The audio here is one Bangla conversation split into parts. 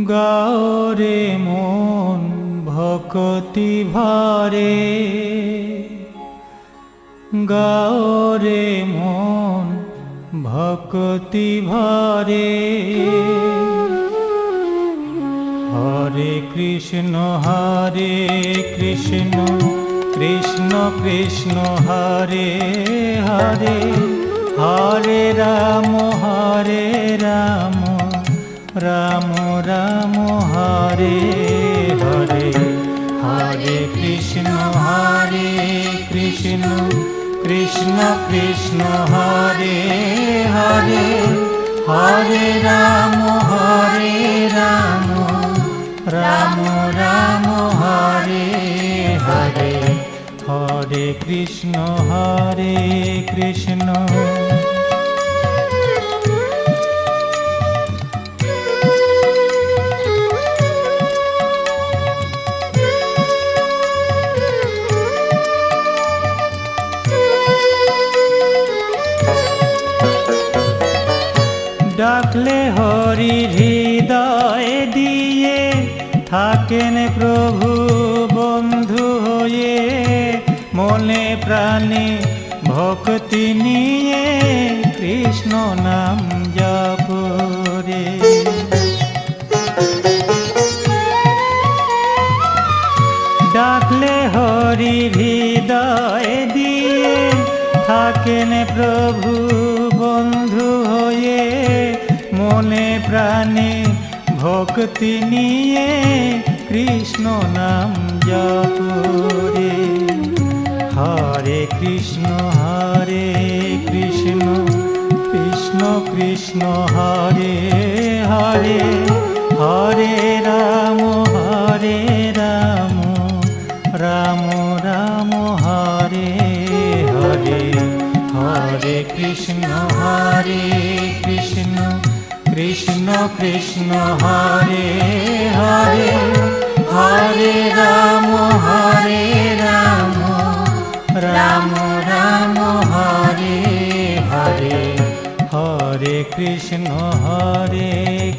গাওরে মন ভক্তি ভরে, গাওরে মন ভক্তি ভরে। হরে কৃষ্ণ কৃষ্ণ কৃষ্ণ হরে হরে, হরে রাম রাম রাম হরে হরে। হরে কৃষ্ণ কৃষ্ণ কৃষ্ণ হরে হরে, হরে রাম রাম রাম হরে হরে। হরে কৃষ্ণ কৃষ্ণ। ডাকলে হরি হৃদয় দিয়ে, থাকেন প্রভু বন্ধু হয়ে। মনে প্রাণে ভক্তি নিয়ে, কৃষ্ণ নাম জপ রে। ডাকলে হরি হৃদয় দিয়ে, থাকেন প্রভু বন্ধু হয়ে। মনে প্রাণে ভক্তি নিয়ে, কৃষ্ণ নাম জপ রে। হরে কৃষ্ণ কৃষ্ণ কৃষ্ণ হরে হরে, হরে রাম রাম রাম হরে হরে। হরে কৃষ্ণ কৃষ্ণ কৃষ্ণ হরে হরে, হরে রাম রাম রাম হরে হরে। হরে কৃষ্ণ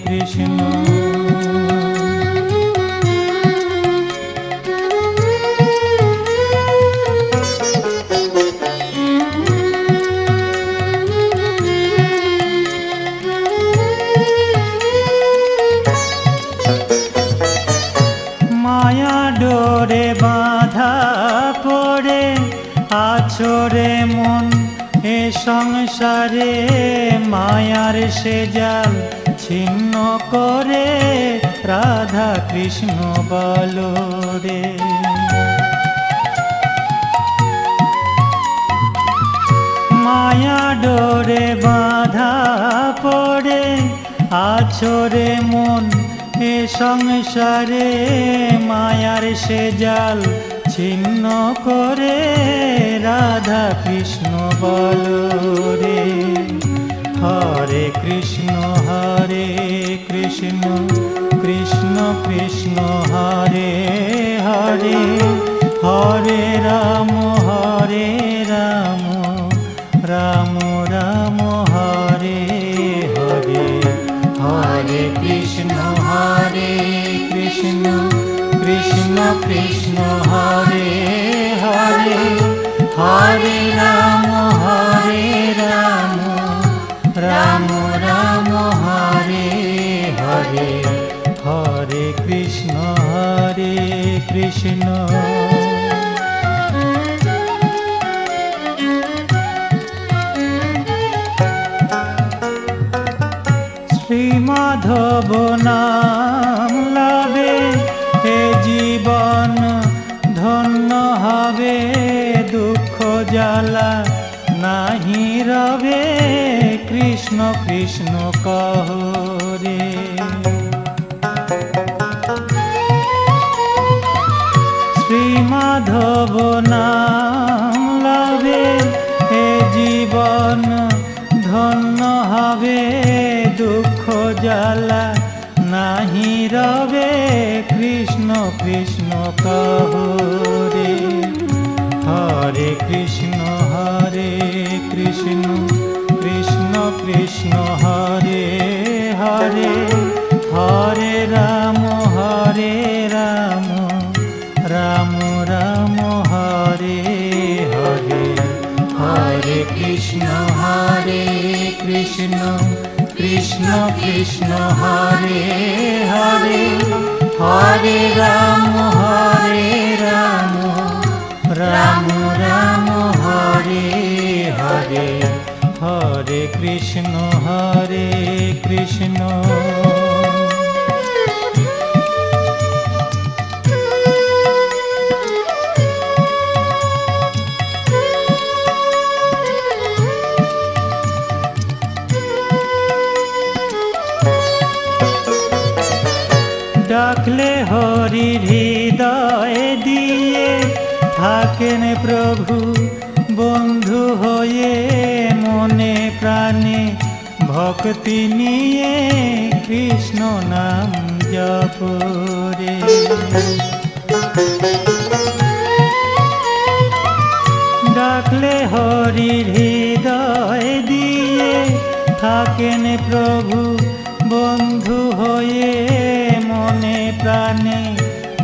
কৃষ্ণ। মায়া ডোরে বাঁধা পড়ে আছরে মন এ সংসারে। মায়ার সে জাল ছিন্ন করে, রাধা কৃষ্ণ বল রে। মায়া ডোরে বাঁধা পড়ে আছরে মন এ সংসারে। মায়ার সে জাল ছিন্ন করে, রাধা কৃষ্ণ বল রে। হরে কৃষ্ণ কৃষ্ণ কৃষ্ণ হরে হরে, হরে রাম রাম রাম হরে হরে। হরে কৃষ্ণ কৃষ্ণ কৃষ্ণ হরে হরে, হরে রাম রাম রাম হরে হরে। হরে কৃষ্ণ কৃষ্ণ। শ্রী মাধব নাম লাভে, হে জীবন ধন্য হবে। দুঃখ জ্বালা নাহি রবে, কৃষ্ণ কৃষ্ণ কহ রে। শ্রী মাধব নাম লাভে, হে জীবন ধন্য হবে। দুঃখ জ্বালা নাহি রবে, কৃষ্ণ কৃষ্ণ কহ রে। হরে কৃষ্ণ কৃষ্ণ কৃষ্ণ কৃষ্ণ হরে হরে, হরে রাম কৃষ্ণ হরে হরে, হরে রাম রাম রাম হরে হরে, হরে কৃষ্ণ কৃষ্ণ। ডাকলে হরির হৃদয় দিয়ে থাকেন প্রভু বন্ধু হয়ে, মনে প্রাণে ভক্তি নিয়ে কৃষ্ণ নাম জপ রে। ডাকলে হরির হৃদয় দিয়ে থাকেন প্রভু বন্ধু হয়ে, মনে প্রাণে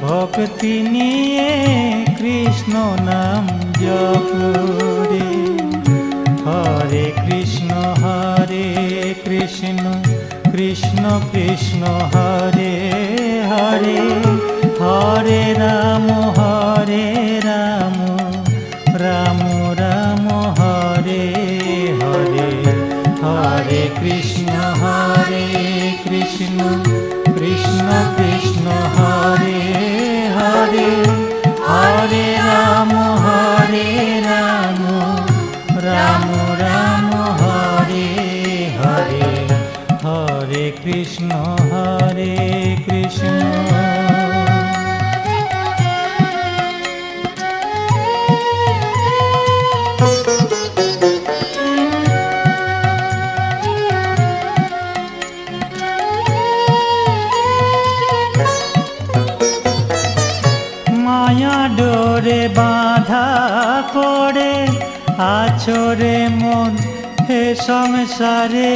ভক্তি নিয়ে কৃষ্ণ নাম জপ রে। হরে কৃষ্ণ কৃষ্ণ কৃষ্ণ হরে হরে, হরে রাম রাম রাম হরে হরে, হরে কৃষ্ণ কৃষ্ণ কৃষ্ণ কৃষ্ণ হরে হরে, হরে রাম রাম রাম হরে হরে, হরে কৃষ্ণ কৃষ্ণ। মায়া ডোরে বাঁধা পড়ে আছরে মন হে সংসারে,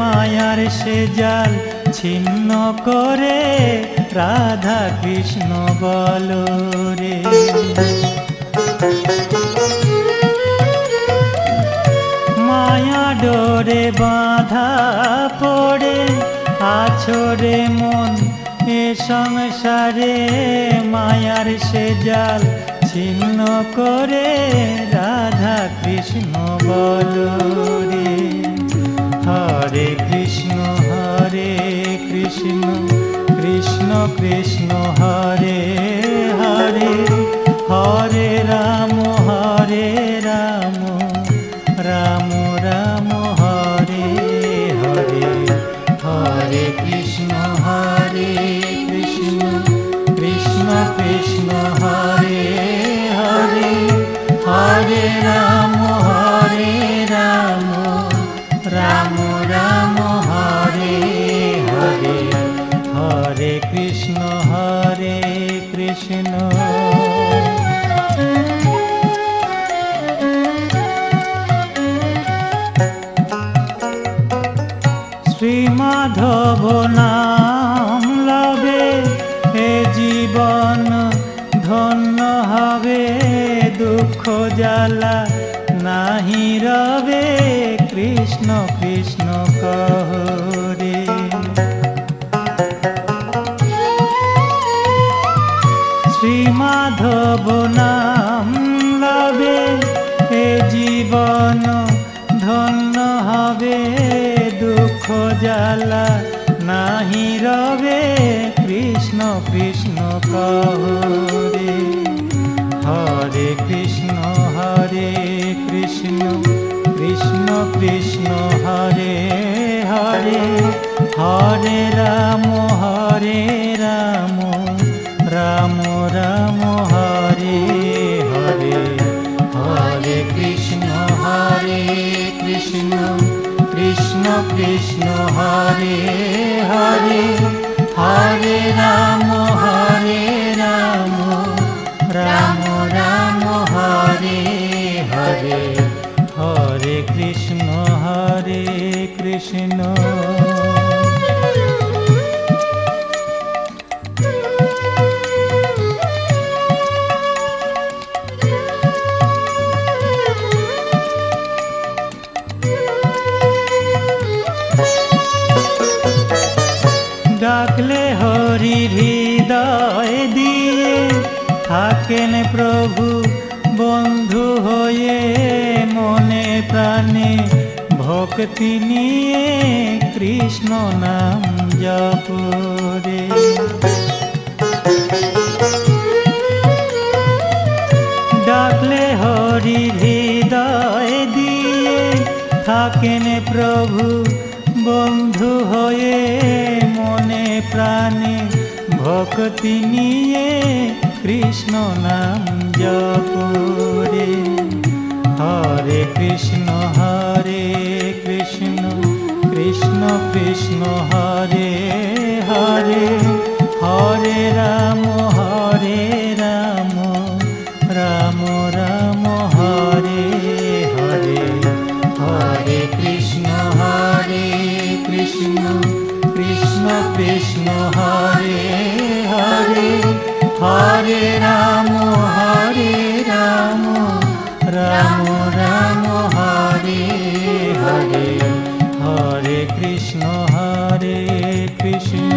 মায়ার সে জাল ছিন্ন করে রাধা কৃষ্ণ বল রে। মায়া ডোরে বাঁধা পড়ে আছরে মন এ সংসারে, মায়ার সে জাল ছিন্ন করে রাধা কৃষ্ণ বল রে। হরে কৃষ্ণ কৃষ্ণ কৃষ্ণ হরে হরে, হরে রাম রাম রাম হরে হরে, হরে কৃষ্ণ কৃষ্ণ কৃষ্ণ কৃষ্ণ হরে হরে, হরে রাম রাম রাম হরে হরে, হরে কৃষ্ণ কৃষ্ণ। শ্রী মাধব নাম লবে এ জীবন ধন্য হবে, দুঃখ জ্বালা নাহি রবে কৃষ্ণ কৃষ্ণ কহরে। শ্রী মাধব নাম লবে এ জীবন ধন্য হবে, দুঃখ জ্বালা নাহি রবে কৃষ্ণ কৃষ্ণ কহরে। হরে কৃষ্ণ কৃষ্ণ কৃষ্ণ হরে হরে, হরে রাম রাম রাম হরে হরে, হরে কৃষ্ণ কৃষ্ণ কৃষ্ণ কৃষ্ণ হরে হরে, হরে রাম রাম রাম হরে হরে, হরে কৃষ্ণ কৃষ্ণ। হরি হৃদয় দিয়ে থাকেন প্রভু বন্ধু হয়ে, মনে প্রাণে ভক্তি নিয়ে কৃষ্ণ নাম জপরে। ডাকলে হরি হৃদয় দিয়ে থাকেন প্রভু বন্ধু হয়ে, মনে প্রাণে ভক্তি নিয়ে কৃষ্ণ নাম জপরে। হরে কৃষ্ণ কৃষ্ণ কৃষ্ণ হরে হরে, হরে রাম রাম রাম হরে হরে। হরে কৃষ্ণ কৃষ্ণ কৃষ্ণ হরে হরে, হরে রাম রাম রাম হরে হরে। হরে কৃষ্ণ কৃষ্ণ।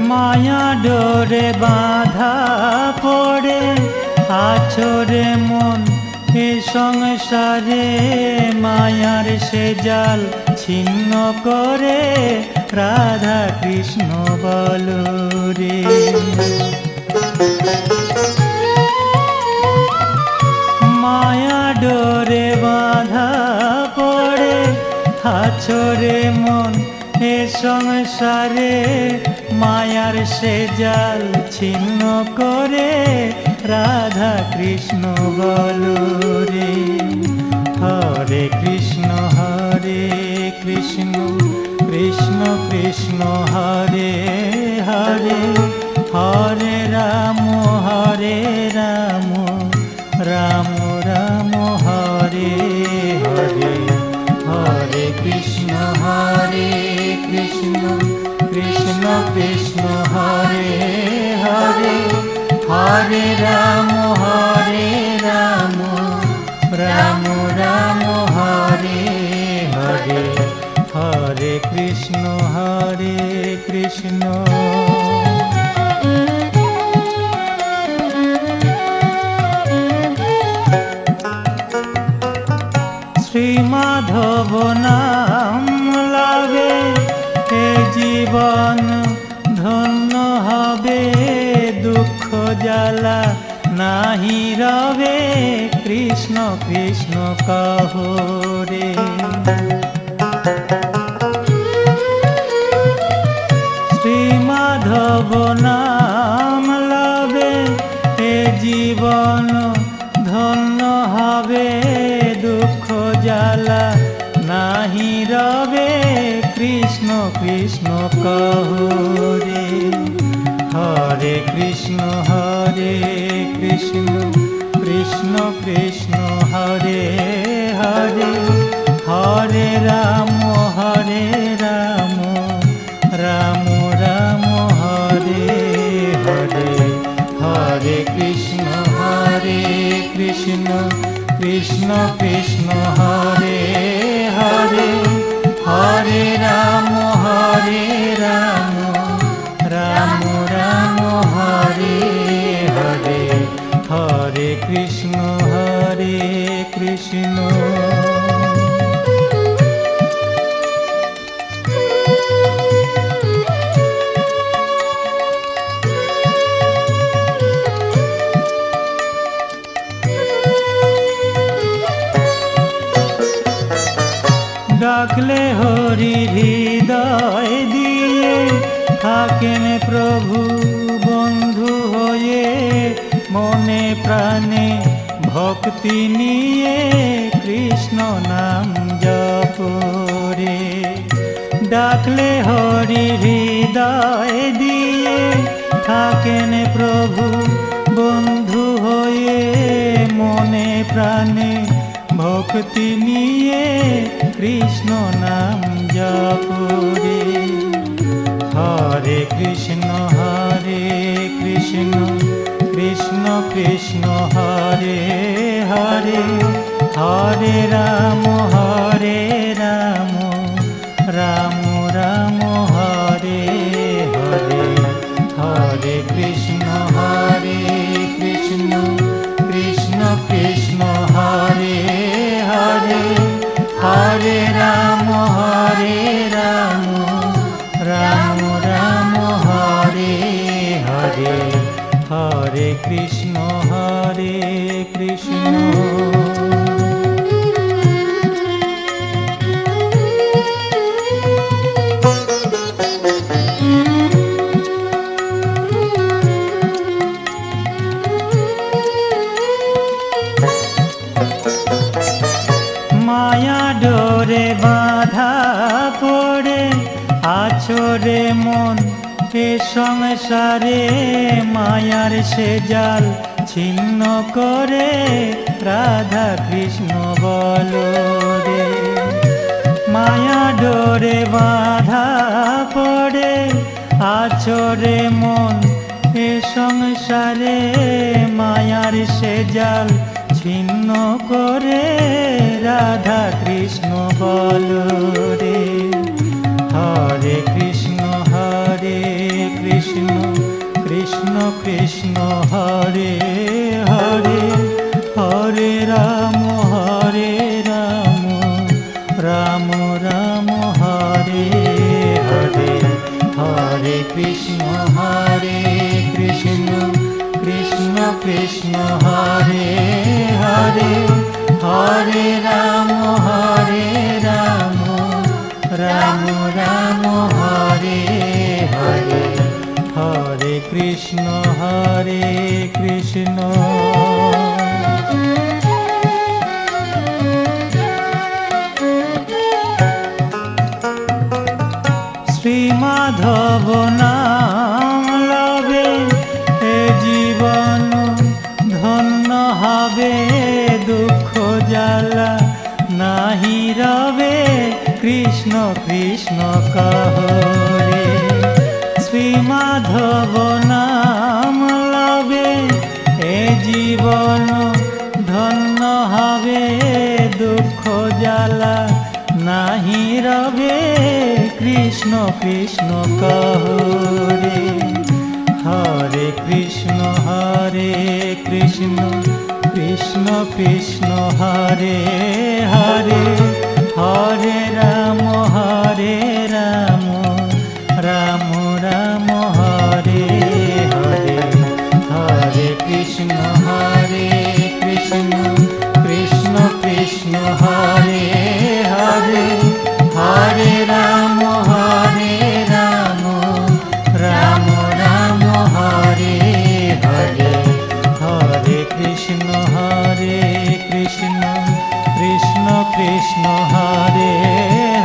মায়া ডোরে বাঁধা পড়ে আছরে মন এ সংসারে, মায়ার সে জাল ছিন্ন করে রাধা কৃষ্ণ বলো রে। মায়া ডোরে বাঁধা পড়ে আছরে মন এ সংসারে, মায়ার সে জাল ছিন্ন করে রাধা কৃষ্ণ বলো রে। হরে কৃষ্ণ কৃষ্ণ কৃষ্ণ হরে হরে, হরে রাম রাম রাম হরে হরে। হরে কৃষ্ণ কৃষ্ণ কৃষ্ণ হরে হরে, হরে রাম রাম হরে হরে। হরে কৃষ্ণ কৃষ্ণ। শ্রী মাধব নাম লাভে এ জীবন ধন্য হবে, দুঃখ জ্বালা নাহি রবে কৃষ্ণ কৃষ্ণ কহো রে। শ্রী মাধব নাম লাভে এ জীবন ধন্য হবে, দুঃখ জ্বালা নাহি রবে কৃষ্ণ কৃষ্ণ কহো রে। হরে কৃষ্ণ কৃষ্ণ কৃষ্ণ হরে হরে, হরে রাম রাম হরে হরে। হরে কৃষ্ণ কৃষ্ণ কৃষ্ণ হরে হরে, হরে রাম রাম হরে হরে। হরে কৃষ্ণ কৃষ্ণ। ডাকলে হরি হৃদয় দিয়ে থাকেন প্রভু বন্ধু হয়ে, মনে প্রাণে ভক্তি নিয়ে কৃষ্ণ নাম জপরে। ডাকলে হরি হৃদয় দিয়ে থাকেন প্রভু বন্ধু হয়ে, মনে প্রাণে ভক্তি নিয়ে কৃষ্ণ নাম জপরে। হরে কৃষ্ণ কৃষ্ণ কৃষ্ণ হরে হরে, হরে রাম রাম রাম হরে হরে, হরে কৃষ্ণ কৃষ্ণ কৃষ্ণ হরে হরে, হরে রাম রাম রাম হরে হরে, হরে কৃষ্ণ কৃষ্ণ। মায়া ডোরে বাঁধা পড়ে আছরে মন এ সংসারে, মায়ার সে জাল ছিন্ন করে রাধা কৃষ্ণ বলো রে। মায়া ডোরে বাঁধা পড়ে আছরে মন এ সংসারে, মায়ার সে জাল ছিন্ন করে রাধা কৃষ্ণ বলো রে। হরে কৃষ্ণ কৃষ্ণ কৃষ্ণ হরে হরে, হরে রাম রাম রাম হরে হরে, হরে কৃষ্ণ কৃষ্ণ কৃষ্ণ হরে হরে, হরে রাম রাম রাম হরে হরে, হরে কৃষ্ণ কৃষ্ণ। শ্রী মাধব নাম লবে এ জীবন ধন্য হবে, দুঃখ জ্বালা নাহি রবে কৃষ্ণ কৃষ্ণ কহরে। শ্রী মাধব নাম লবে এ জীবন ধন্য হবে, দুঃখ জ্বালা নাহি রবে কৃষ্ণ কৃষ্ণ কহরে। হরে কৃষ্ণ কৃষ্ণ কৃষ্ণ হরে হরে, হরে রাম রাম রাম হরে হরে, হরে কৃষ্ণ কৃষ্ণ কৃষ্ণ হরে হরে, হরে রাম রাম রাম হরে হরে, হরে কৃষ্ণ কৃষ্ণ কৃষ্ণ হরে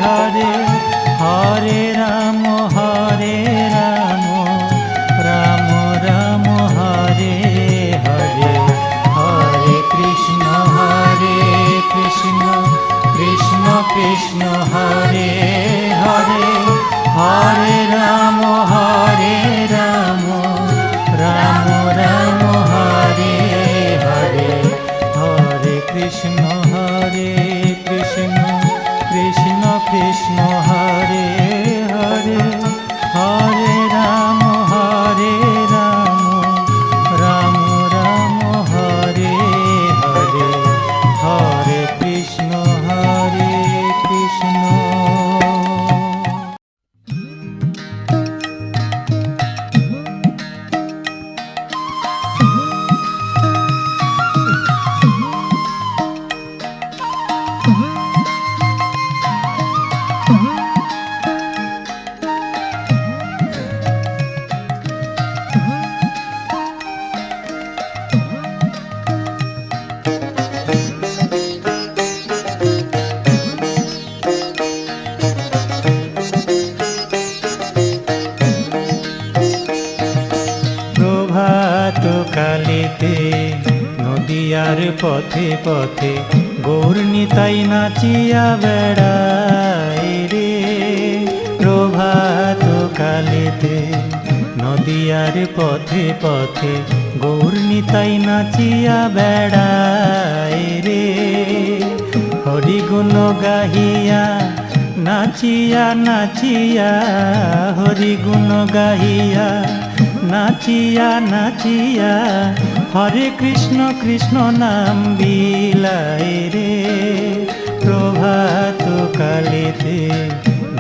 হরে, হরে রাম রাম রাম হরে হরে, হরে কৃষ্ণ কৃষ্ণ কৃষ্ণ হরে হরে, হরে রাম রাম রাম হরে হরে, হরে কৃষ্ণ কৃষ্ণ হরে হরে, হরে রাম রাম রাম হরে হরে, হরে কৃষ্ণ কৃষ্ণ। কালিতে নদিয়ার পথে পথে গৌর নিতাই নাচিয়া বেড়াই রে। প্রভাত কালেতে নদিয়ার পথে পথে গৌর নিতাই নাচিয়া বেড়ায় রে। হরি গুণ গাহিয়া নাচিয়া নাচিয়া, হরি গুণ গাহিয়া নাচিয়া নাচিয়া, হরে কৃষ্ণ কৃষ্ণ নাম বিলায় রে। প্রভাত কালেতে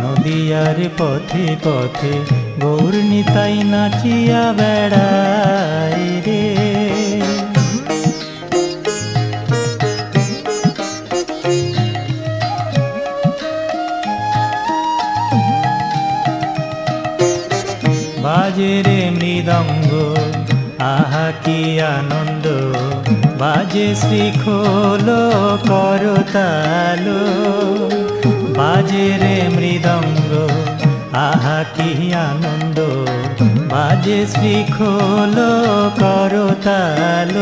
নদিয়ার পথে পথে গৌর নিতাই নাচিয়া বেড়ায় রে। বাজে রে মৃদঙ্গ আহা কি আনন্দ, বাজে শ্রীখোল করতাল। বাজে রে মৃদঙ্গ আহা কি আনন্দ, বাজে শ্রীখোল করতাল।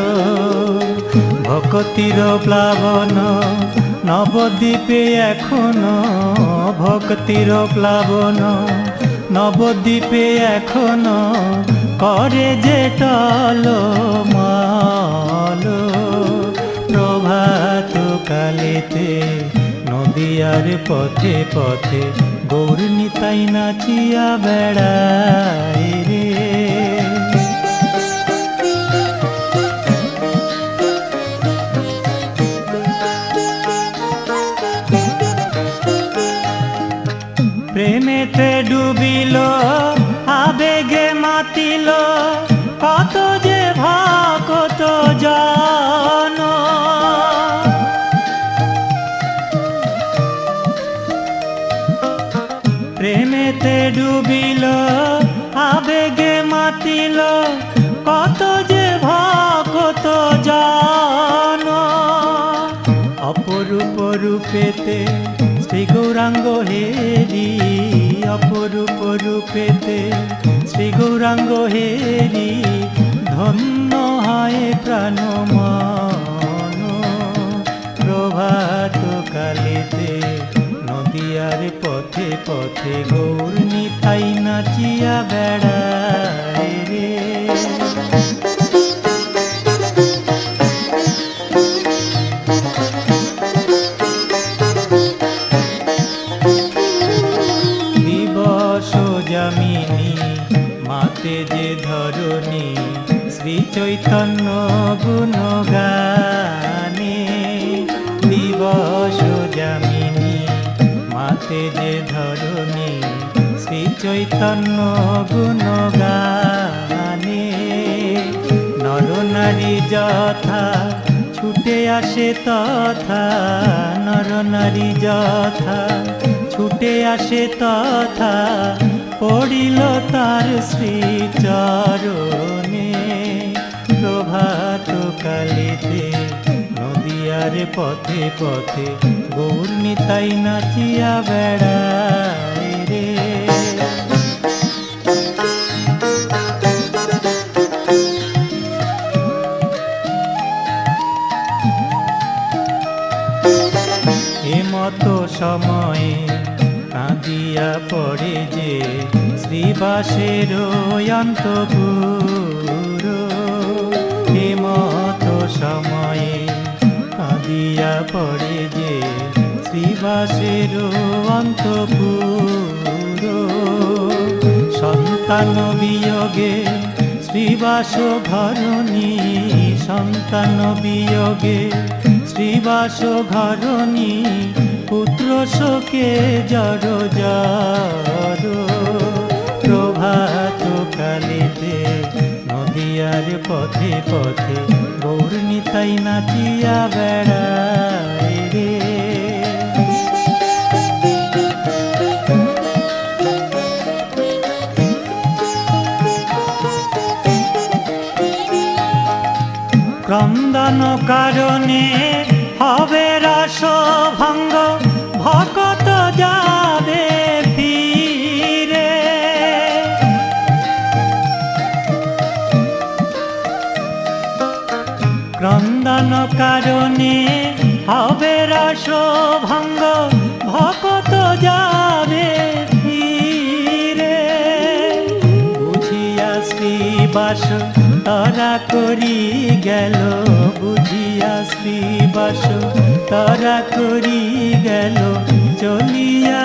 ভক্তির প্লাবন নবদ্বীপে এখনো, ভক্তির প্লাবন নবদ্বীপে এখনো করে যে টলমল। প্রভাত কালেতে নদিয়ার পথে পথে গৌর নিতাই নাচিয়া বেড়ায় রে। প্রেমেতে ডুবিল আবেগে মাতিল কত যে ভক্ত জন। প্রেমেতে ডুবিল আবেগে মাতিল কত যে ভক্ত জন। অপরূপ রূপেতে শ্রী গৌরাঙ্গ হেরি, অপরূপ রূপেতে শ্রী গৌরাঙ্গ হেরি, ধন্য হয় প্রাণ মন। প্রভাত কালেতে নদিয়ার পথে পথে গৌর নিতাই নাচিয়া বেড়ায় রে। যামিনী মাতে যে ধরণী, শ্রী চৈতন্য গুণ গানে। দিবস যামিনী মাতে যে ধরণী, শ্রী চৈতন্য গুণ গানে। নর নারী যথা ছুটে আসে তথা, নর নারী যথা ছুটে আসে তথা, পড়িল তার শ্রীচরণে। প্রভাত কালেতে নদিয়ার পথে পথে গৌর নিতাই নাচিয়া বেড়ায় রে। এমতো সময়ে কাঁদিয়া পড়ে যে শ্রীবাসের অন্তপুর। হেমত সময়ে কাঁদিয়া পড়ে যে শ্রীবাসের অন্তপুর। সন্তান বিয়োগে শ্রীবাস ঘরণী, সন্তান বিয়োগে শ্রীবাস ঘরণী, পুত্র শোকে জড় জড়। প্রভাত কালেতে নদিয়ার পথে পথে গৌর নিতাই নাচিয়া বেড়ায় রে। ক্রন্দন কারণে হবে রস ভঙ্গ, ভকত যাবে ফিরে। ক্রন্দন কারণে হবে রস ভঙ্গ, ভকত যাবে ফিরে। বাস তারা করি গেল বুঝিয়া শ্রীবাস তারা করি গেল চলিয়া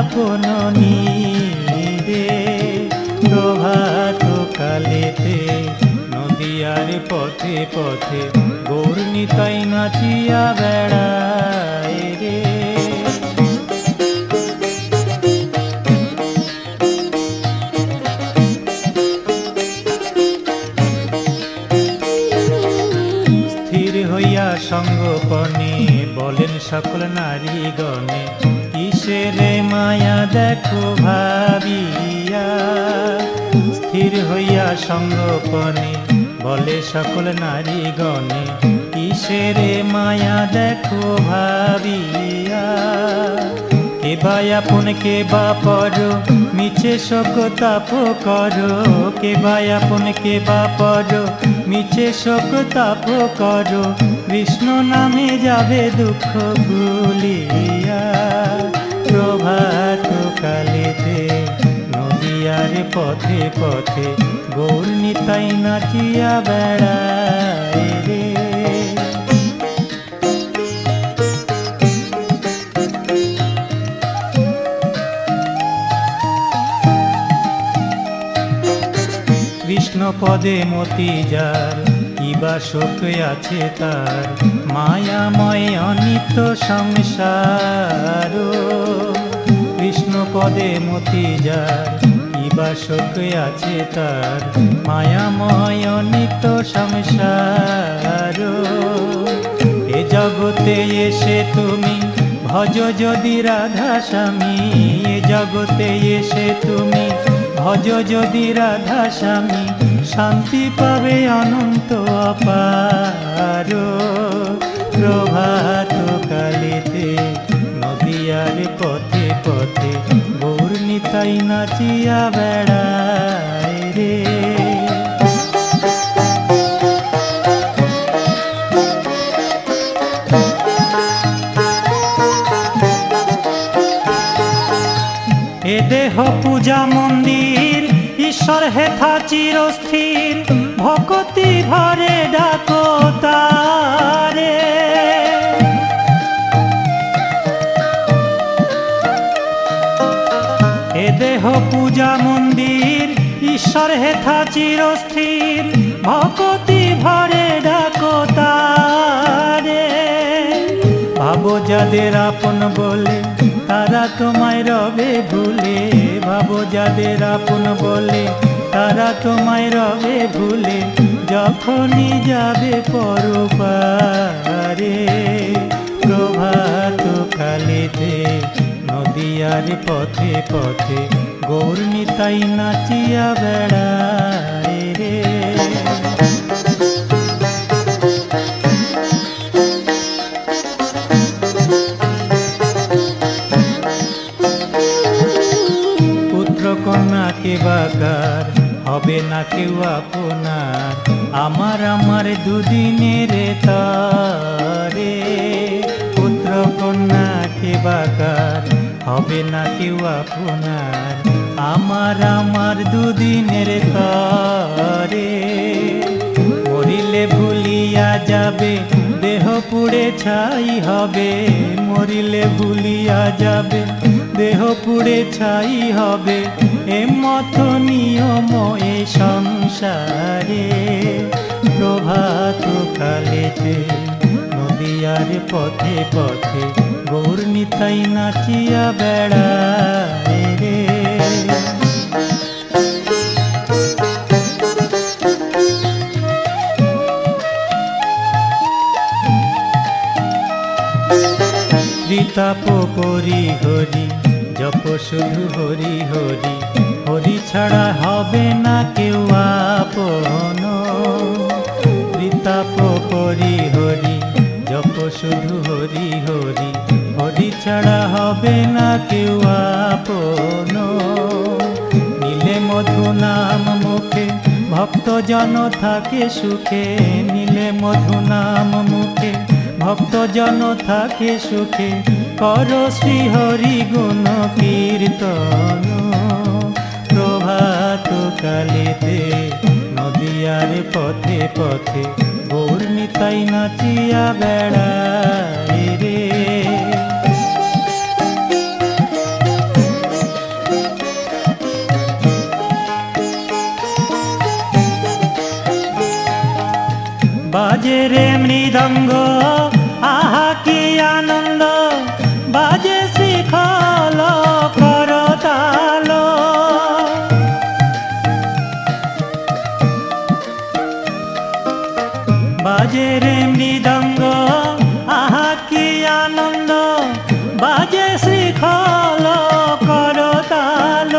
আপন নীরে। প্রভাত কালেতে নদিয়ার পথে পথে গৌর নিতাই নাচিয়া বেড়ায় রে। স্থির হইয়া সঙ্গপনে বলেন সকল নারীগণে কিসের মায়া দেখো ভাবিয়া। স্থির হইয়া সঙ্গপনে বলে সকল নারীগণে কিসের মায়া দেখো ভাবিয়া। কে বা আপন কে বা পর মিছে শোক তাপ কর। কে বা আপন কে বা পর মিছে শোক তাপ কর। কৃষ্ণ নামে যাবে দুঃখ ভুলিয়া। প্রভাত কালেতে নদিয়ার পথে পথে গৌর নিতাই নাচিয়া বেড়ায় রে। কৃষ্ণ পদে মতি যার কিবা শোক আছে তার মায়াময় অনিত্য সংসার। কৃষ্ণ পদে মতি যার কিবা শোক আছে তার মায়াময় অনিত্য সংসার। এ জগতে এসে তুমি ভজ যদি রাধা স্বামী। এ জগতে এসে তুমি ভজ যদি রাধা স্বামী শান্তি পাবে অনন্ত অপার। প্রভাত কালেতে নদিয়ার পথে পথে গৌর নিতাই নাচিয়া বেড়ায় রে। এ দেহ পূজা মন্দির ঈশ্বর হেথা চিরস্থির ভকতি ভরে ডাকো তারে। এ দেহ পূজা মন্দির ঈশ্বর হেথা চিরস্থির ভকতি ভরে ডাকো তারে। ভাবো যাদের আপন বলে তারা তোমায় রবে ভুলে। ভাবো যাদের আপন বলে তারা তোমায় রবে ভুলে। যখনই যাবে পরপারে। প্রভাত কালেতে নদিয়ার পথে পথে গৌর নিতাই নাচিয়া বেড়ায় রে। কন্যা কে বাগার হবে না কেউ আপনার আমার আমার দুদিনের তারে। পুত্র কন্যা কে বাগার হবে না কেউ আপনার আমার আমার দুদিনের তারে। মরিলে ভুলিয়া যাবে দেহ পুড়ে ছাই হবে। মরিলে ভুলিয়া যাবে দেহ পুড়ে ছাই হবে। এ মত নিয়ম এ সংসারে। প্রভাত কালেতে নদিয়ার পথে পথে গৌর নিতাই নাচিয়া বেড়ায় রে। ত্রিতাপ করি হরি জপ শুধু হরি হরি। হরি ছাড়া হবে না কেউ আপন। ত্রিতাপ করি হরি জপ শুধু হরি হরি। হরি ছাড়া হবে না কেউ আপন। নীলে মধু নাম মুখে ভক্তজন থাকে সুখে। নীলে মধু নাম মুখে ভক্তজন থাকে সুখে। কর শ্রী হরি গুণ কীর্তন। প্রভাত কালেতে পথে গৌর নিতাই নাচিয়া বেড়ায় রে। বাজে রে মৃদঙ্গ আহা কি আনন্দ, বাজে শিখল করতাল। বাজে রে মৃদঙ্গ আহা কি আনন্দ, বাজে শিখল করতাল।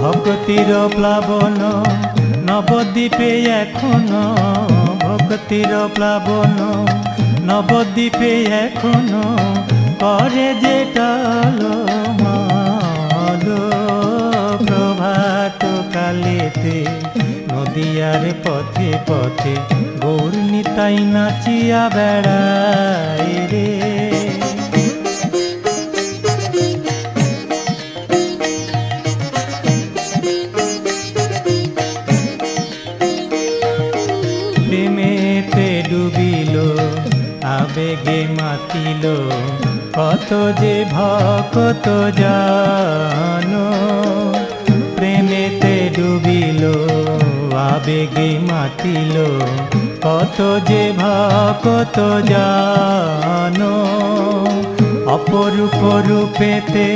ভক্তির প্লাবন নবদ্বীপে এখনো, ভক্তির প্লাবন নবদ্বীপে এখনো করে যে টলমল। প্রভাত কালেতে নদিয়ার পথে পথে গৌর নিতাই নাচিয়া বেড়ায় রে। প্রেমেতে ডুবিল আবেগে মাতিল, কত যে ভক্ত জানো। প্রেমেতে ডুবিল আবেগে মাতিল, কত যে ভক্ত জানো। অপরূপ রূপেতে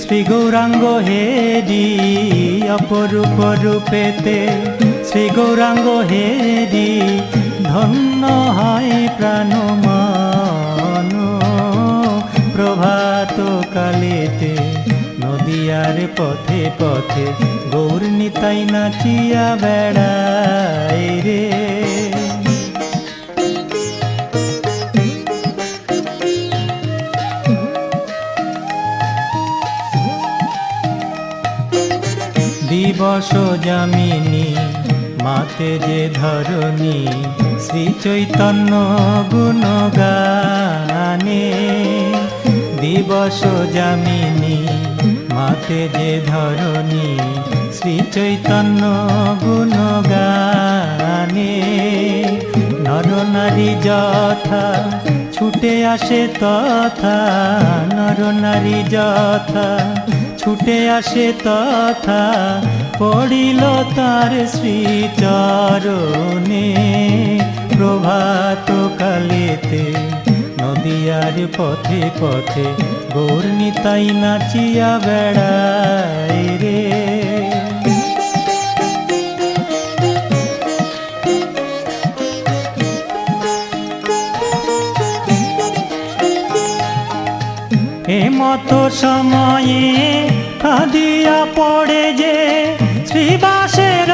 শ্রী গৌরাঙ্গ হেরি, অপরূপ রূপেতে শ্রী গৌরাঙ্গ হেরি, ধন্য হয় প্রাণ মান। প্রভাত কালেতে নদিয়ার পথে পথে গৌর নিতাই নাচিয়া বেড়ায় রে। দিবস যামিনী মাতে যে ধরণী, শ্রী চৈতন্য গুণগানে। দিবস যামিনী মাতে যে ধরণী, শ্রী চৈতন্য গুণগানে। নর নারী যথা ছুটে আসে তথা, নর নারী যথা ছুটে আসে তথা, পড়িল তার শ্রীচরণে। প্রভাত কালেতে নদিয়ার পথে পথে গৌর নিতাই নাচিয়া বেড়ায় রে। এমত সময়ে কাঁদিয়া পড়ে যে শ্রীবাসের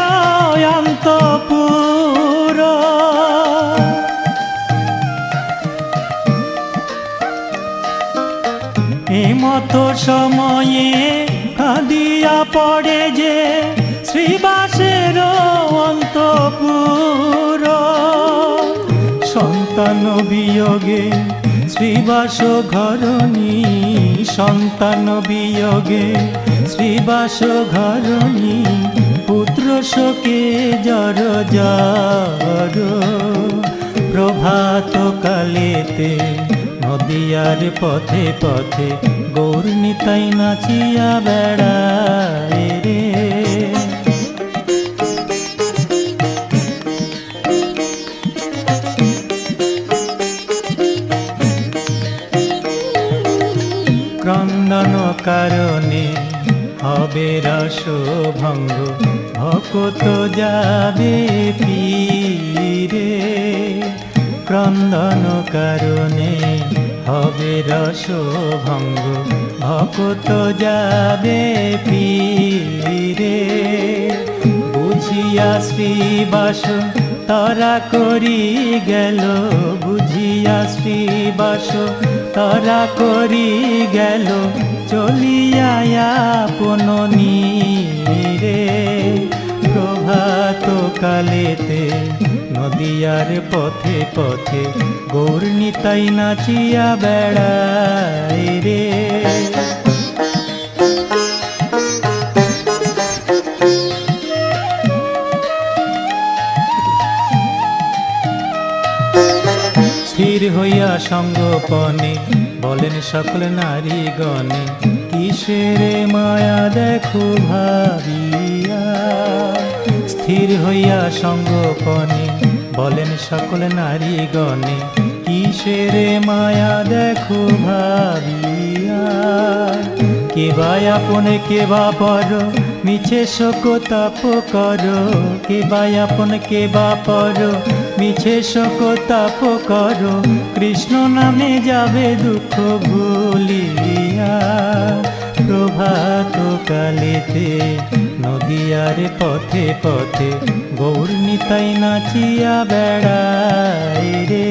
অন্তপুর। এমত সময়ে কাঁদিয়া পড়ে যে শ্রীবাসের অন্তপুর। সন্তান বিয়োগে শ্রীবাস ঘরণী, সন্তান বিয়োগে শ্রীবাস ঘরণী। পুত্র শোকে জর জর, প্রভাত কালেতে নদিয়ার পথে পথে গৌর নিতাই নাচিয়া বেড়ায় রে। ক্রন্দন কারণে হবে রসভঙ্গ, ভকত যাবে পীরে। ক্রন্দন কারণে হবে রসভঙ্গ, ভকত যাবে পীরে। বুঝিয়া শ্রীবাস তারা করি গেল, বুঝিয়া শ্রীবাস তারা করি গেল, চলিয়া আপন নীরে। প্রভাত কালেতে নদিয়ার পথে পথে গৌর নিতাই নাচিয়া বেড়ায় রে। স্থির হইয়া সঙ্গোপনে বলেন সকল নারীগণে, কিসের মায়া দেখো ভাবিয়া। স্থির হইয়া সঙ্গোপনে বলেন সকল নারীগণে, কিসের মায়া দেখো ভাবিয়া। কেবা আপন কেবা পর মিছে শোক তাপ কর, কেবা আপন কেবা পর মিছে শোক তাপ কর, কৃষ্ণ নামে যাবে দুঃখ ভুলিয়া। প্রভাত কালেতে নদিয়ার পথে পথে গৌর নিতাই নাচিয়া বেড়ায় রে।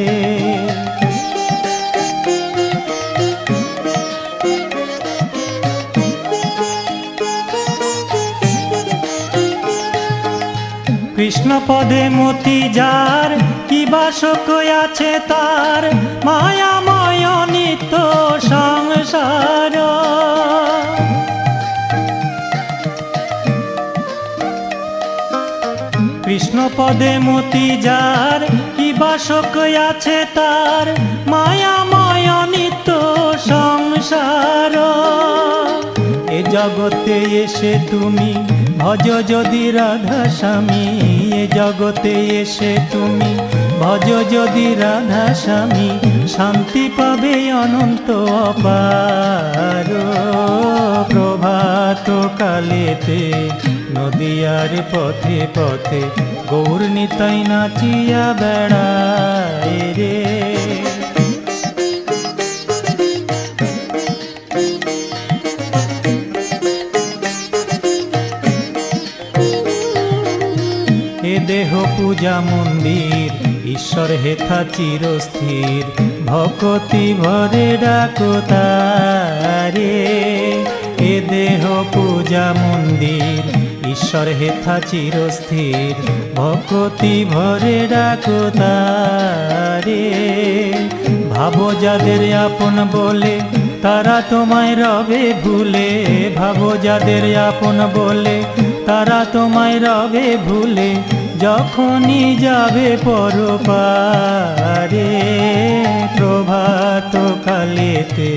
কৃষ্ণ পদে মতি যার, কি বাসক আছে তার, মায়াময় নিত্য সংসার। কৃষ্ণ পদে মতি যার, কি বাসক আছে তার, মায়াময় নিত্য সংসার। এ জগতে এসে তুমি ভজ যদি রাধা স্বামী, এ জগতে এসে তুমি ভজ যদি রাধা স্বামী, শান্তি পাবে অনন্ত অপার। প্রভাত কালেতে নদিয়ার পথে পথে গৌর নিতাই নাচিয়া বেড়ায় রে। এ দেহ পূজা মন্দির, ঈশ্বর হেথা চিরস্থির, ভকতি ভরে ডাকো তারে। এ দেহ পূজা মন্দির, ঈশ্বর হেথা চিরস্থির, ভকতি ভরে ডাকো তারে। ভাবো যাদের আপন বলে তারা তোমায় রবে ভুলে, ভাবো যাদের আপন বলে তারা তোমায় রবে ভুলে, যখনই যাবে পরপারে। প্রভাত কালেতে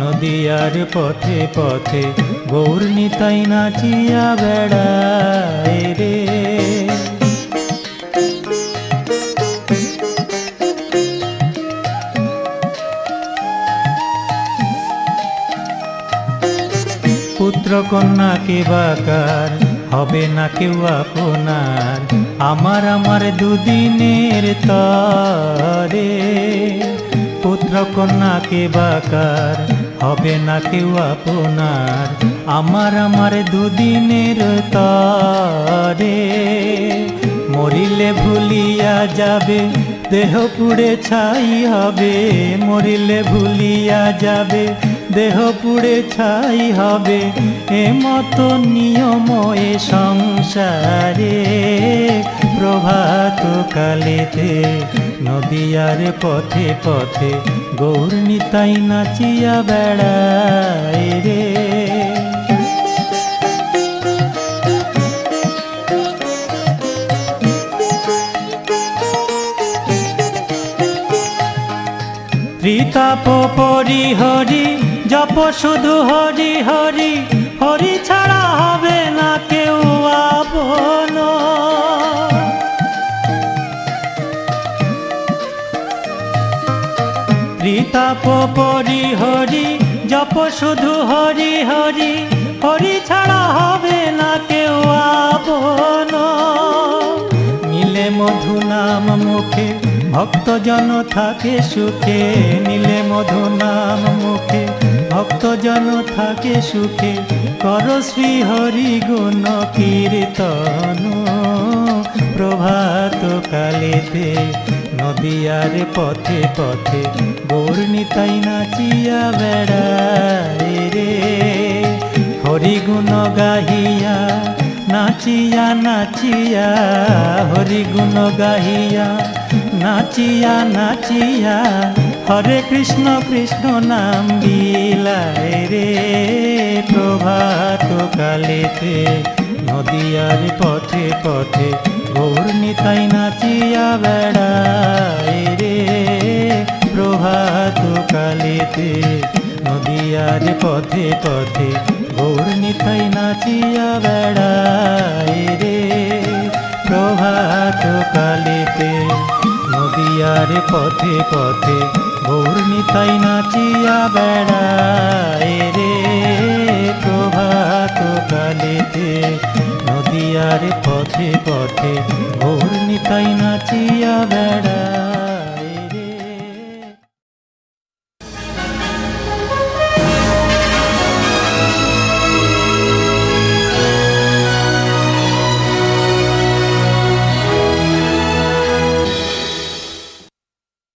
নদিয়ার পথে পথে গৌর নিতাই নাচিয়া বেড়ায় রে। পুত্র কন্যা কে বাকার হবে না কেউ আপনার, আমার আমার দুদিনের তরে। পুত্র কন্যা কে বাকার হবে না কেউ আপনার, আমার আমার দুদিনের তরে। মরিলে ভুলিয়া যাবে দেহ পুড়ে ছাই হবে, মরিলে ভুলিয়া যাবে দেহ পুড়ে ছাই হবে, এ মতো নিয়ম এ সংসারে। প্রভাত কালেতে নদিয়ার পথে পথে গৌর নিতাই নাচিয়া বেড়ায় রে। ত্রিতাপ পরিহরি জপ শুধু হরি হরি, হরি ছাড়া হবে না কেউ আপন। ত্রিতাপ পরিহরি জপ শুধু হরি হরি, হরি ছাড়া হবে না কেউ আপন। নীলে মধু নাম মুখে ভক্তজন থাকে সুখে, নীলে মধু নাম মুখে ভক্তজন থাকে সুখে, কর শ্রী হরি গুণ কীর্তন। প্রভাত কালেতে নদিয়ার পথে পথে গৌর নিতাই নাচিয়া বেড়ায় রে। হরি গুণ গাহিয়া নাচিয়া নাচিয়া, হরি গুণ গাহিয়া নাচিয়া নাচিয়া, হরে কৃষ্ণ কৃষ্ণ নাম বিলায় রে। প্রভাত কালেতে নদিয়ার পথে পথে গৌর নিতাই নাচিয়া বেড়ায় রে। প্রভাত কালেতে নদিয়ার পথে পথে গৌর নিতাই নাচিয়া বেড়ায় রে। প্রভাত কালেতে নদিয়ার পথে পথে গৌর নিতাই নাচিয়া বেড়ায় রে। প্রভাত কালেতে নদিয়ার পথে পথে গৌর নিতাই নাচিয়া বেড়ায়।